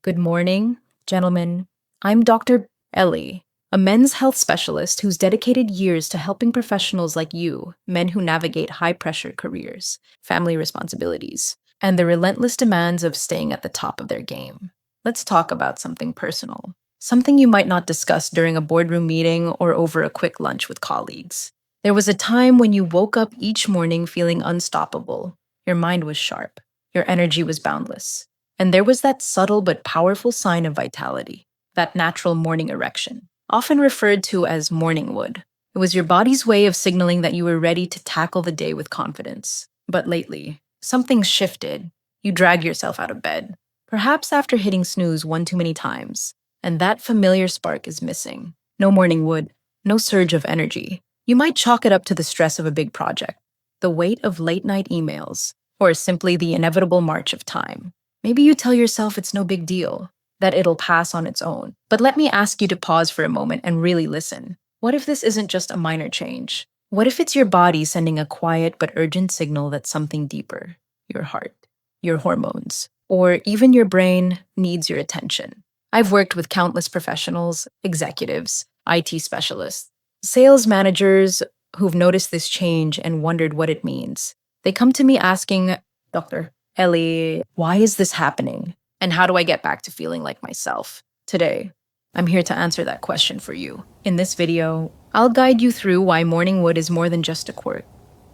Good morning, gentlemen. I'm Dr. Ellie, a men's health specialist who's dedicated years to helping professionals like you, men who navigate high pressure careers, family responsibilities, and the relentless demands of staying at the top of their game. Let's talk about something personal, something you might not discuss during a boardroom meeting or over a quick lunch with colleagues. There was a time when you woke up each morning feeling unstoppable. Your mind was sharp, your energy was boundless. And there was that subtle but powerful sign of vitality, that natural morning erection, often referred to as morning wood. It was your body's way of signaling that you were ready to tackle the day with confidence. But lately, something's shifted. You drag yourself out of bed, perhaps after hitting snooze one too many times, and that familiar spark is missing. No morning wood, no surge of energy. You might chalk it up to the stress of a big project, the weight of late night emails, or simply the inevitable march of time. Maybe you tell yourself it's no big deal, that it'll pass on its own. But let me ask you to pause for a moment and really listen. What if this isn't just a minor change? What if it's your body sending a quiet but urgent signal that something deeper, your heart, your hormones, or even your brain needs your attention? I've worked with countless professionals, executives, IT specialists, sales managers who've noticed this change and wondered what it means. They come to me asking, Doctor, Ellie, why is this happening? And how do I get back to feeling like myself? Today, I'm here to answer that question for you. In this video, I'll guide you through why morning wood is more than just a quirk.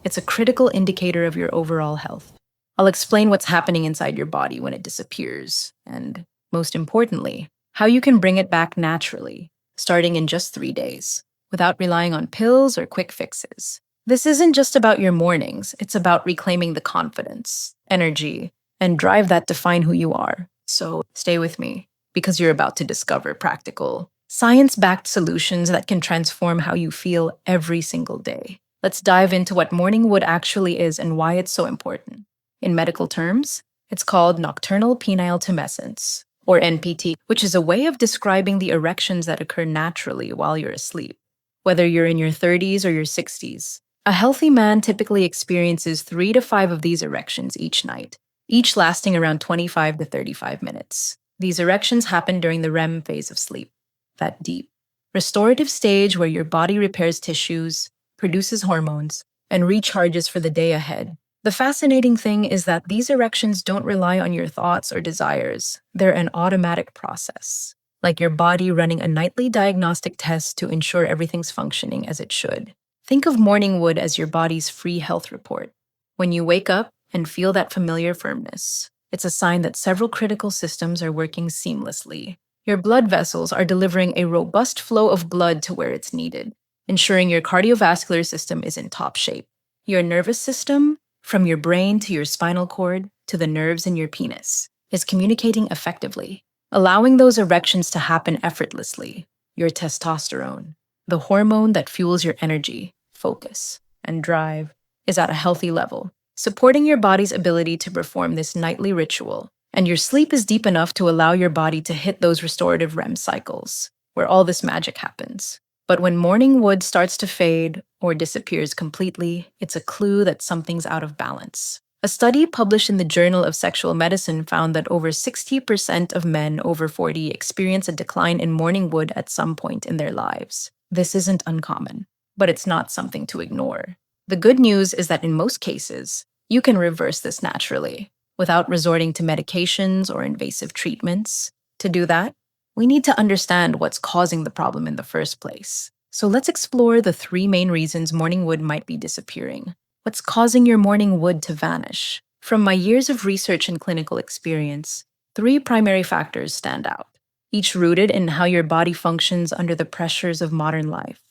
It's a critical indicator of your overall health. I'll explain what's happening inside your body when it disappears, and most importantly, how you can bring it back naturally, starting in just 3 days, without relying on pills or quick fixes. This isn't just about your mornings, it's about reclaiming the confidence, energy, and drive that define who you are. So stay with me, because you're about to discover practical, science backed solutions that can transform how you feel every single day. Let's dive into what morning wood actually is and why it's so important. In medical terms, it's called nocturnal penile tumescence, or NPT, which is a way of describing the erections that occur naturally while you're asleep. Whether you're in your 30s or your 60s, a healthy man typically experiences 3 to 5 of these erections each night, each lasting around 25 to 35 minutes. These erections happen during the REM phase of sleep, that deep, restorative stage where your body repairs tissues, produces hormones, and recharges for the day ahead. The fascinating thing is that these erections don't rely on your thoughts or desires. They're an automatic process, like your body running a nightly diagnostic test to ensure everything's functioning as it should. Think of morning wood as your body's free health report. When you wake up and feel that familiar firmness, it's a sign that several critical systems are working seamlessly. Your blood vessels are delivering a robust flow of blood to where it's needed, ensuring your cardiovascular system is in top shape. Your nervous system, from your brain to your spinal cord to the nerves in your penis, is communicating effectively, allowing those erections to happen effortlessly. Your testosterone, the hormone that fuels your energy, focus, and drive, is at a healthy level, supporting your body's ability to perform this nightly ritual. And your sleep is deep enough to allow your body to hit those restorative REM cycles, where all this magic happens. But when morning wood starts to fade or disappears completely, it's a clue that something's out of balance. A study published in the Journal of Sexual Medicine found that over 60% of men over 40 experience a decline in morning wood at some point in their lives. This isn't uncommon, but it's not something to ignore. The good news is that in most cases, you can reverse this naturally, without resorting to medications or invasive treatments. To do that, we need to understand what's causing the problem in the first place. So let's explore the 3 main reasons morning wood might be disappearing. What's causing your morning wood to vanish? From my years of research and clinical experience, 3 primary factors stand out, each rooted in how your body functions under the pressures of modern life.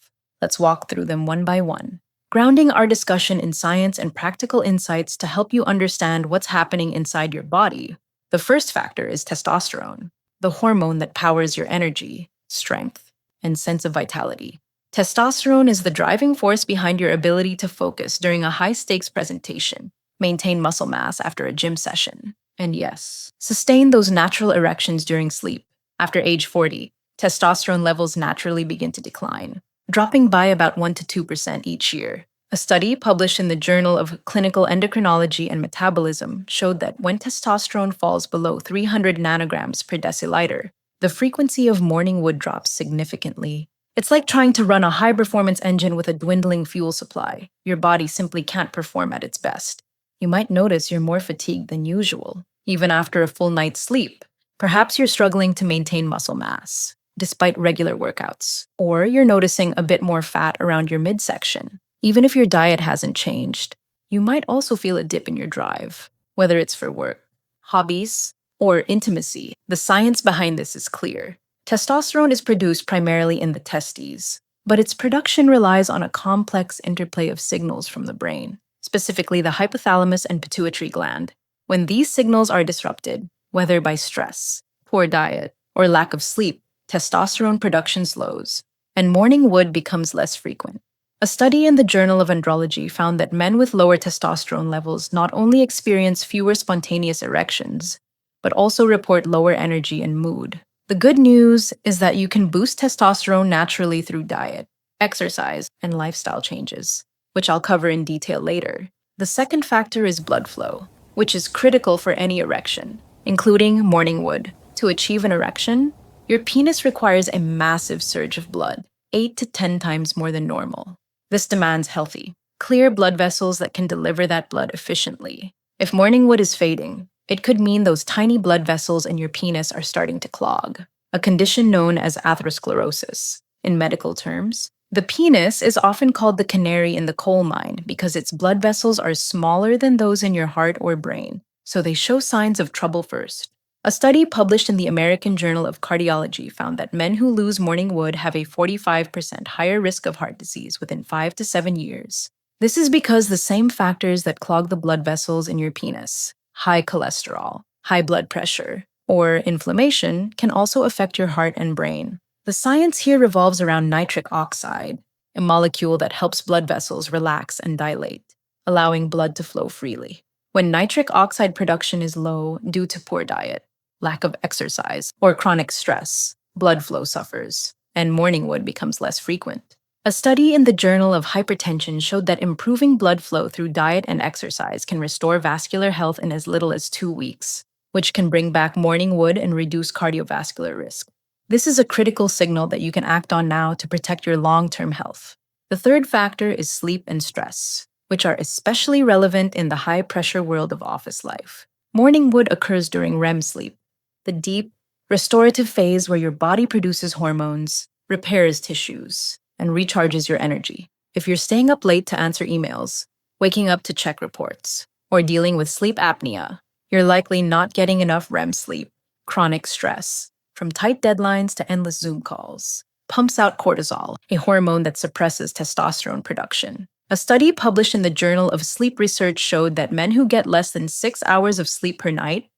Let's walk through them one by one, grounding our discussion in science and practical insights to help you understand what's happening inside your body. The first factor is testosterone, the hormone that powers your energy, strength, and sense of vitality. Testosterone is the driving force behind your ability to focus during a high-stakes presentation, maintain muscle mass after a gym session, and yes, sustain those natural erections during sleep. After age 40, testosterone levels naturally begin to decline, dropping by about 1 to 2% each year, A study published in the Journal of Clinical Endocrinology and Metabolism showed that when testosterone falls below 300 nanograms per deciliter, the frequency of morning wood drops significantly. It's like trying to run a high performance engine with a dwindling fuel supply. Your body simply can't perform at its best. You might notice you're more fatigued than usual, even after a full night's sleep. Perhaps you're struggling to maintain muscle mass, despite regular workouts, or you're noticing a bit more fat around your midsection. Even if your diet hasn't changed, you might also feel a dip in your drive, whether it's for work, hobbies, or intimacy. The science behind this is clear. Testosterone is produced primarily in the testes, but its production relies on a complex interplay of signals from the brain, specifically the hypothalamus and pituitary gland. When these signals are disrupted, whether by stress, poor diet, or lack of sleep, testosterone production slows, and morning wood becomes less frequent. A study in the Journal of Andrology found that men with lower testosterone levels not only experience fewer spontaneous erections, but also report lower energy and mood. The good news is that you can boost testosterone naturally through diet, exercise, and lifestyle changes, which I'll cover in detail later. The second factor is blood flow, which is critical for any erection, including morning wood. To achieve an erection, your penis requires a massive surge of blood, 8 to 10 times more than normal. This demands healthy, clear blood vessels that can deliver that blood efficiently. If morning wood is fading, it could mean those tiny blood vessels in your penis are starting to clog, a condition known as atherosclerosis. In medical terms, the penis is often called the canary in the coal mine because its blood vessels are smaller than those in your heart or brain, so they show signs of trouble first. A study published in the American Journal of Cardiology found that men who lose morning wood have a 45% higher risk of heart disease within 5 to 7 years. This is because the same factors that clog the blood vessels in your penis, high cholesterol, high blood pressure, or inflammation, can also affect your heart and brain. The science here revolves around nitric oxide, a molecule that helps blood vessels relax and dilate, allowing blood to flow freely. When nitric oxide production is low due to poor diet, lack of exercise, or chronic stress, blood flow suffers, and morning wood becomes less frequent. A study in the Journal of Hypertension showed that improving blood flow through diet and exercise can restore vascular health in as little as 2 weeks, which can bring back morning wood and reduce cardiovascular risk. This is a critical signal that you can act on now to protect your long-term health. The third factor is sleep and stress, which are especially relevant in the high-pressure world of office life. Morning wood occurs during REM sleep, the deep, restorative phase where your body produces hormones, repairs tissues, and recharges your energy. If you're staying up late to answer emails, waking up to check reports, or dealing with sleep apnea, you're likely not getting enough REM sleep. Chronic stress, from tight deadlines to endless Zoom calls, pumps out cortisol, a hormone that suppresses testosterone production. A study published in the Journal of Sleep Research showed that men who get less than 6 hours of sleep per night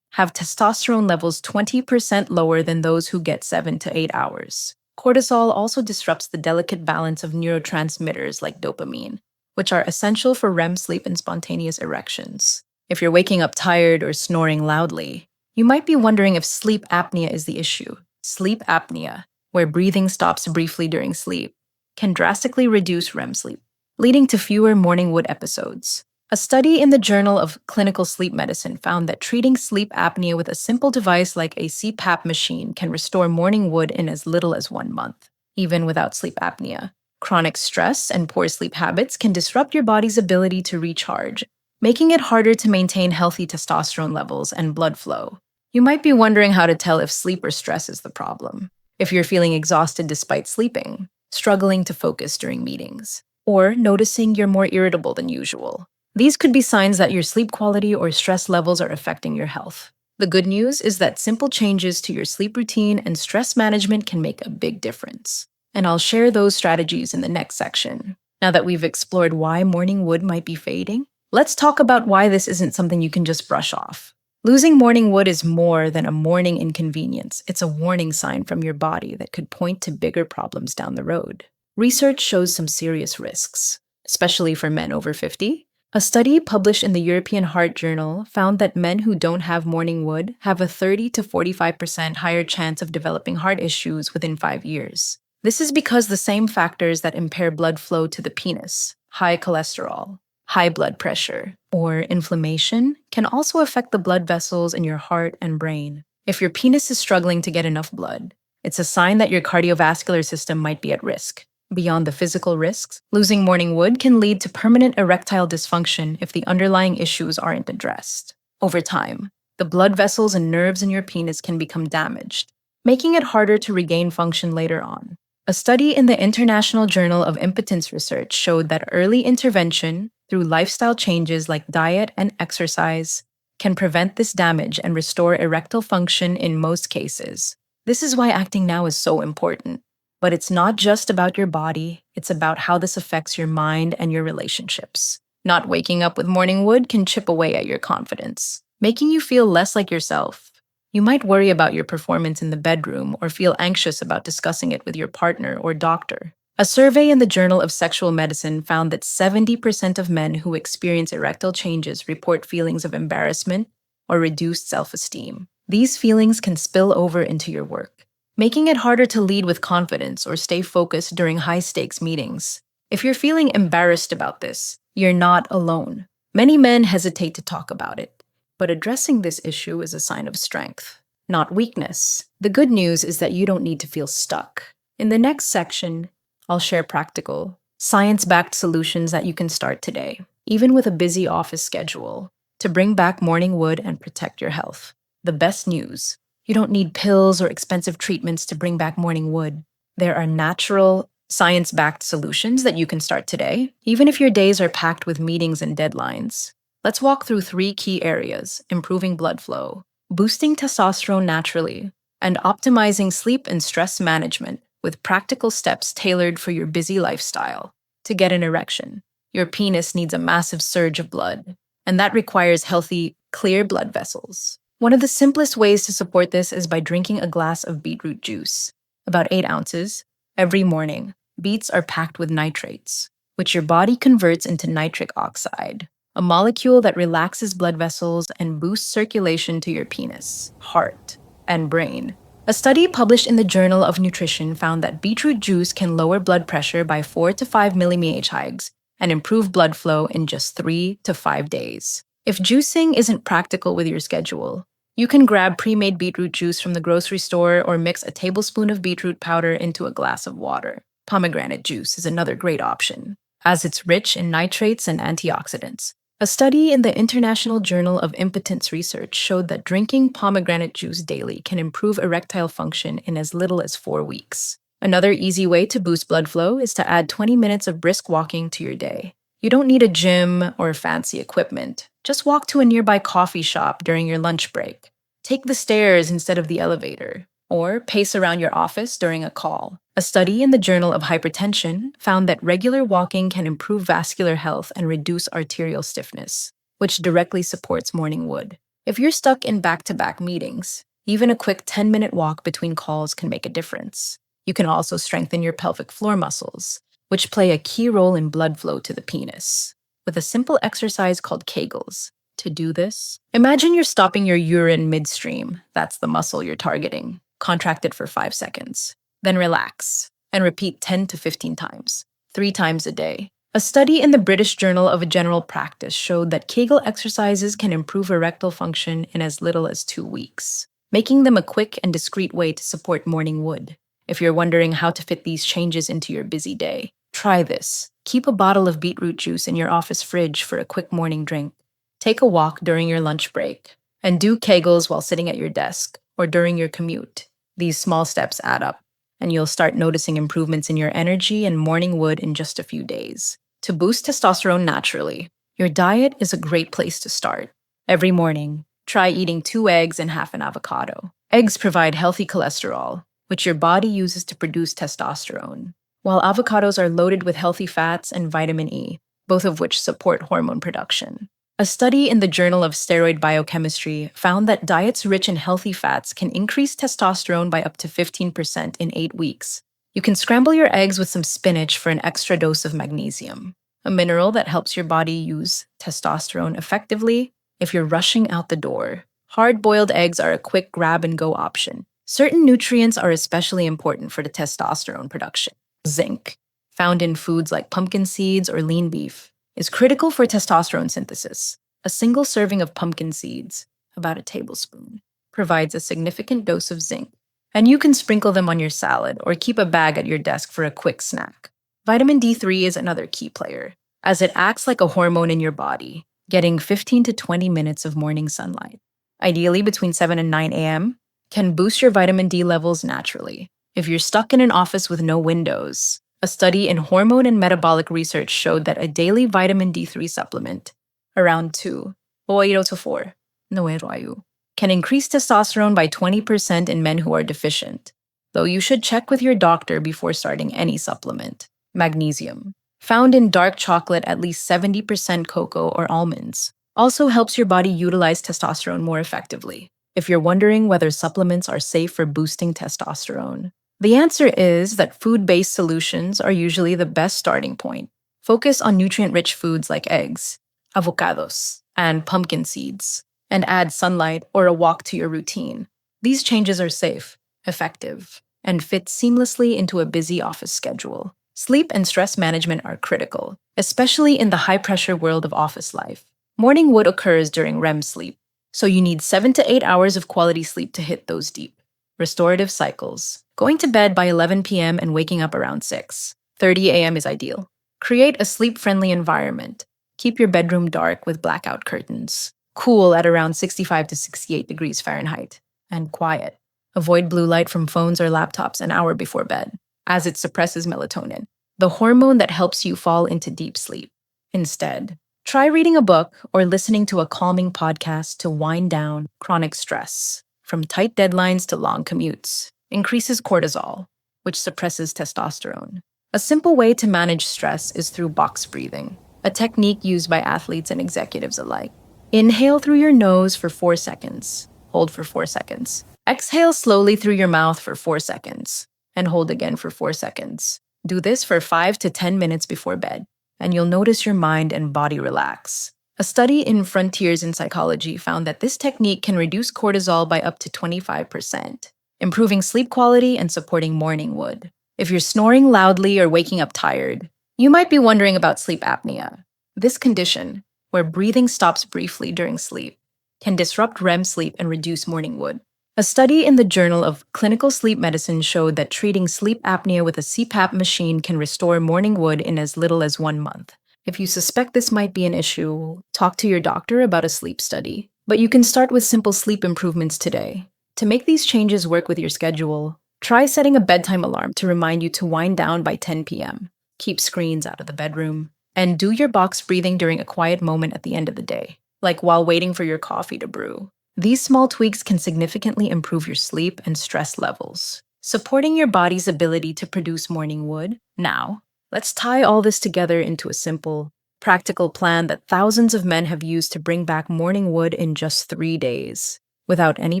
have testosterone levels 20% lower than those who get 7 to 8 hours. Cortisol also disrupts the delicate balance of neurotransmitters like dopamine, which are essential for REM sleep and spontaneous erections. If you're waking up tired or snoring loudly, you might be wondering if sleep apnea is the issue. Sleep apnea, where breathing stops briefly during sleep, can drastically reduce REM sleep, leading to fewer morning wood episodes. A study in the Journal of Clinical Sleep Medicine found that treating sleep apnea with a simple device like a CPAP machine can restore morning wood in as little as 1 month, even without sleep apnea. Chronic stress and poor sleep habits can disrupt your body's ability to recharge, making it harder to maintain healthy testosterone levels and blood flow. You might be wondering how to tell if sleep or stress is the problem. If you're feeling exhausted despite sleeping, struggling to focus during meetings, or noticing you're more irritable than usual. These could be signs that your sleep quality or stress levels are affecting your health. The good news is that simple changes to your sleep routine and stress management can make a big difference. And I'll share those strategies in the next section. Now that we've explored why morning wood might be fading, let's talk about why this isn't something you can just brush off. Losing morning wood is more than a morning inconvenience. It's a warning sign from your body that could point to bigger problems down the road. Research shows some serious risks, especially for men over 50. A study published in the European Heart Journal found that men who don't have morning wood have a 30 to 45% higher chance of developing heart issues within 5 years. This is because the same factors that impair blood flow to the penis, high cholesterol, high blood pressure, or inflammation can also affect the blood vessels in your heart and brain. If your penis is struggling to get enough blood, it's a sign that your cardiovascular system might be at risk. Beyond the physical risks, losing morning wood can lead to permanent erectile dysfunction if the underlying issues aren't addressed. Over time, the blood vessels and nerves in your penis can become damaged, making it harder to regain function later on. A study in the International Journal of Impotence Research showed that early intervention through lifestyle changes like diet and exercise can prevent this damage and restore erectile function in most cases. This is why acting now is so important. But it's not just about your body, it's about how this affects your mind and your relationships. Not waking up with morning wood can chip away at your confidence, making you feel less like yourself. You might worry about your performance in the bedroom or feel anxious about discussing it with your partner or doctor. A survey in the Journal of Sexual Medicine found that 70% of men who experience erectile changes report feelings of embarrassment or reduced self-esteem. These feelings can spill over into your work, making it harder to lead with confidence or stay focused during high-stakes meetings. If you're feeling embarrassed about this, you're not alone. Many men hesitate to talk about it, but addressing this issue is a sign of strength, not weakness. The good news is that you don't need to feel stuck. In the next section, I'll share practical, science-backed solutions that you can start today, even with a busy office schedule, to bring back morning wood and protect your health. The best news: you don't need pills or expensive treatments to bring back morning wood. There are natural, science-backed solutions that you can start today, even if your days are packed with meetings and deadlines. Let's walk through 3 key areas: improving blood flow, boosting testosterone naturally, and optimizing sleep and stress management with practical steps tailored for your busy lifestyle. To get an erection, your penis needs a massive surge of blood, and that requires healthy, clear blood vessels. One of the simplest ways to support this is by drinking a glass of beetroot juice, about 8 ounces, every morning. Beets are packed with nitrates, which your body converts into nitric oxide, a molecule that relaxes blood vessels and boosts circulation to your penis, heart, and brain. A study published in the Journal of Nutrition found that beetroot juice can lower blood pressure by 4 to 5 mmHg and improve blood flow in just 3 to 5 days. If juicing isn't practical with your schedule, you can grab pre-made beetroot juice from the grocery store or mix a tablespoon of beetroot powder into a glass of water. Pomegranate juice is another great option, as it's rich in nitrates and antioxidants. A study in the International Journal of Impotence Research showed that drinking pomegranate juice daily can improve erectile function in as little as 4 weeks. Another easy way to boost blood flow is to add 20 minutes of brisk walking to your day. You don't need a gym or fancy equipment. Just walk to a nearby coffee shop during your lunch break. Take the stairs instead of the elevator, or pace around your office during a call. A study in the Journal of Hypertension found that regular walking can improve vascular health and reduce arterial stiffness, which directly supports morning wood. If you're stuck in back-to-back meetings, even a quick 10-minute walk between calls can make a difference. You can also strengthen your pelvic floor muscles, which play a key role in blood flow to the penis, with a simple exercise called Kegels. To do this, imagine you're stopping your urine midstream. That's the muscle you're targeting. Contract it for 5 seconds. Then relax, and repeat 10 to 15 times, 3 times a day. A study in the British Journal of General Practice showed that Kegel exercises can improve erectile function in as little as 2 weeks, making them a quick and discreet way to support morning wood. If you're wondering how to fit these changes into your busy day, try this. Keep a bottle of beetroot juice in your office fridge for a quick morning drink. Take a walk during your lunch break, and do Kegels while sitting at your desk or during your commute. These small steps add up, and you'll start noticing improvements in your energy and morning wood in just a few days. To boost testosterone naturally, your diet is a great place to start. Every morning, try eating 2 eggs and half an avocado. Eggs provide healthy cholesterol, which your body uses to produce testosterone, while avocados are loaded with healthy fats and vitamin E, both of which support hormone production. A study in the Journal of Steroid Biochemistry found that diets rich in healthy fats can increase testosterone by up to 15% in 8 weeks. You can scramble your eggs with some spinach for an extra dose of magnesium, a mineral that helps your body use testosterone effectively if you're rushing out the door. Hard-boiled eggs are a quick grab-and-go option. Certain nutrients are especially important for the testosterone production. Zinc. found in foods like pumpkin seeds or lean beef, is critical for testosterone synthesis. A single serving of pumpkin seeds, about a tablespoon, provides a significant dose of zinc, and you can sprinkle them on your salad or keep a bag at your desk for a quick snack. Vitamin D3 is another key player, as it acts like a hormone in your body, getting 15 to 20 minutes of morning sunlight, ideally between 7 and 9 a.m., can boost your vitamin D levels naturally. If you're stuck in an office with no windows, a study in hormone and metabolic research showed that a daily vitamin D3 supplement, around 2, o 8 to 4, no, can increase testosterone by 20% in men who are deficient, though you should check with your doctor before starting any supplement. Magnesium, found in dark chocolate at least 70% cocoa or almonds, also helps your body utilize testosterone more effectively. If you're wondering whether supplements are safe for boosting testosterone, the answer is that food-based solutions are usually the best starting point. Focus on nutrient-rich foods like eggs, avocados, and pumpkin seeds, and add sunlight or a walk to your routine. These changes are safe, effective, and fit seamlessly into a busy office schedule. Sleep and stress management are critical, especially in the high-pressure world of office life. Morning wood occurs during REM sleep, so you need 7 to 8 hours of quality sleep to hit those deep, restorative cycles. Going to bed by 11 p.m. and waking up around 6:30 a.m. is ideal. Create a sleep-friendly environment. Keep your bedroom dark with blackout curtains, cool at around 65 to 68 degrees Fahrenheit, and quiet. Avoid blue light from phones or laptops an hour before bed, as it suppresses melatonin, the hormone that helps you fall into deep sleep. Instead, try reading a book or listening to a calming podcast to wind down chronic stress. From tight deadlines to long commutes, increases cortisol, which suppresses testosterone. A simple way to manage stress is through box breathing, a technique used by athletes and executives alike. Inhale through your nose for 4 seconds, hold for 4 seconds. Exhale slowly through your mouth for 4 seconds, and hold again for 4 seconds. Do this for 5 to 10 minutes before bed, and you'll notice your mind and body relax. A study in Frontiers in Psychology found that this technique can reduce cortisol by up to 25%, improving sleep quality and supporting morning wood. If you're snoring loudly or waking up tired, you might be wondering about sleep apnea. This condition, where breathing stops briefly during sleep, can disrupt REM sleep and reduce morning wood. A study in the Journal of Clinical Sleep Medicine showed that treating sleep apnea with a CPAP machine can restore morning wood in as little as 1 month. If you suspect this might be an issue, talk to your doctor about a sleep study. But you can start with simple sleep improvements today. To make these changes work with your schedule, try setting a bedtime alarm to remind you to wind down by 10 p.m. Keep screens out of the bedroom, and do your box breathing during a quiet moment at the end of the day, like while waiting for your coffee to brew. These small tweaks can significantly improve your sleep and stress levels, supporting your body's ability to produce morning wood. Now, let's tie all this together into a simple, practical plan that thousands of men have used to bring back morning wood in just 3 days, without any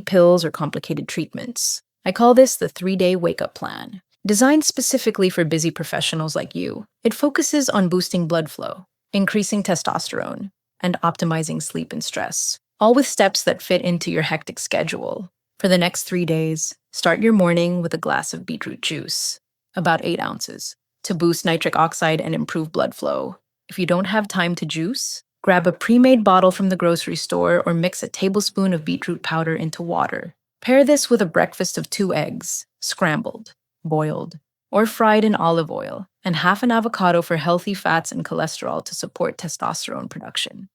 pills or complicated treatments. I call this the 3-day wake-up plan. Designed specifically for busy professionals like you, it focuses on boosting blood flow, increasing testosterone, and optimizing sleep and stress, all with steps that fit into your hectic schedule. For the next 3 days, start your morning with a glass of beetroot juice, about 8 ounces, to boost nitric oxide and improve blood flow. If you don't have time to juice, grab a pre-made bottle from the grocery store or mix a tablespoon of beetroot powder into water. Pair this with a breakfast of 2 eggs, scrambled, boiled, or fried in olive oil, and half an avocado for healthy fats and cholesterol to support testosterone production.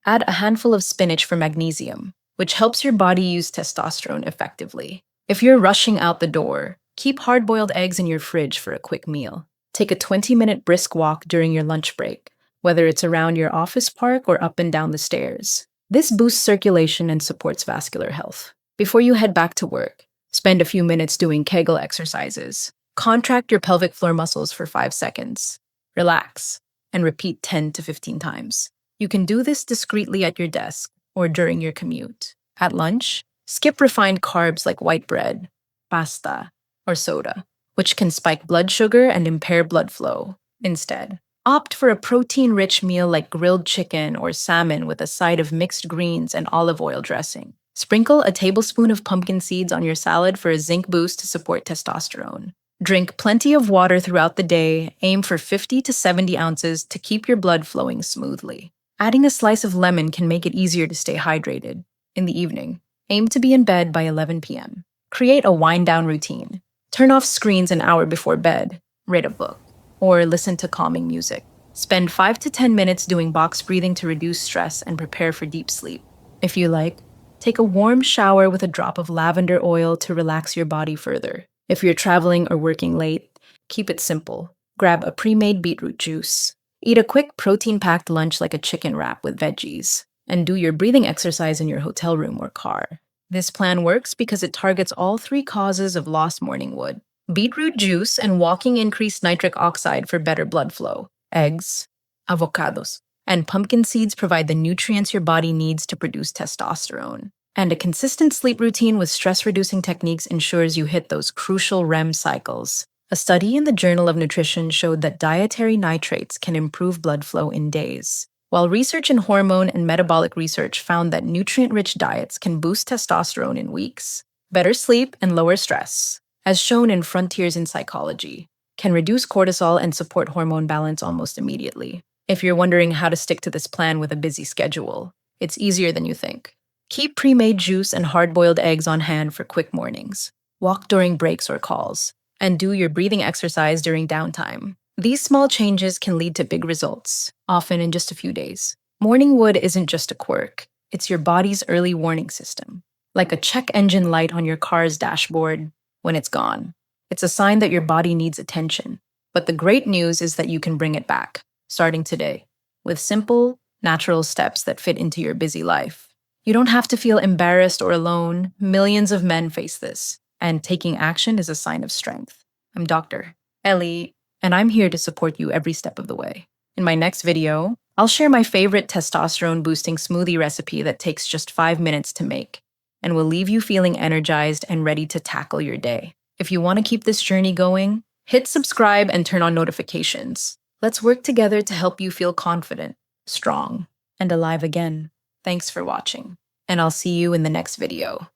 Add a handful of spinach for magnesium, which helps your body use testosterone effectively. If you're rushing out the door, keep hard-boiled eggs in your fridge for a quick meal. Take a 20-minute brisk walk during your lunch break, whether it's around your office park or up and down the stairs. This boosts circulation and supports vascular health. Before you head back to work, spend a few minutes doing Kegel exercises. Contract your pelvic floor muscles for 5 seconds. Relax, and repeat 10 to 15 times. You can do this discreetly at your desk or during your commute. At lunch, skip refined carbs like white bread, pasta, or soda, which can spike blood sugar and impair blood flow. Instead, opt for a protein-rich meal like grilled chicken or salmon with a side of mixed greens and olive oil dressing. Sprinkle a tablespoon of pumpkin seeds on your salad for a zinc boost to support testosterone. Drink plenty of water throughout the day, aim for 50 to 70 ounces to keep your blood flowing smoothly. Adding a slice of lemon can make it easier to stay hydrated. In the evening, aim to be in bed by 11 p.m. Create a wind-down routine. Turn off screens an hour before bed, read a book, or listen to calming music. Spend 5 to 10 minutes doing box breathing to reduce stress and prepare for deep sleep. If you like, take a warm shower with a drop of lavender oil to relax your body further. If you're traveling or working late, keep it simple. Grab a pre-made beetroot juice. Eat a quick protein-packed lunch like a chicken wrap with veggies. And do your breathing exercise in your hotel room or car. This plan works because it targets all 3 causes of lost morning wood. Beetroot juice and walking increase nitric oxide for better blood flow. Eggs, avocados, and pumpkin seeds provide the nutrients your body needs to produce testosterone. And a consistent sleep routine with stress-reducing techniques ensures you hit those crucial REM cycles. A study in the Journal of Nutrition showed that dietary nitrates can improve blood flow in days, while research in hormone and metabolic research found that nutrient-rich diets can boost testosterone in weeks. Better sleep and lower stress, as shown in Frontiers in Psychology, can reduce cortisol and support hormone balance almost immediately. If you're wondering how to stick to this plan with a busy schedule, it's easier than you think. Keep pre-made juice and hard-boiled eggs on hand for quick mornings. Walk during breaks or calls, and do your breathing exercise during downtime. These small changes can lead to big results, often in just a few days. Morning wood isn't just a quirk, it's your body's early warning system. Like a check engine light on your car's dashboard, when it's gone, it's a sign that your body needs attention. But the great news is that you can bring it back, starting today, with simple, natural steps that fit into your busy life. You don't have to feel embarrassed or alone. Millions of men face this, and taking action is a sign of strength. I'm Dr. Ellie, and I'm here to support you every step of the way. In my next video, I'll share my favorite testosterone-boosting smoothie recipe that takes just 5 minutes to make, and will leave you feeling energized and ready to tackle your day. If you want to keep this journey going, hit subscribe and turn on notifications. Let's work together to help you feel confident, strong, and alive again. Thanks for watching, and I'll see you in the next video.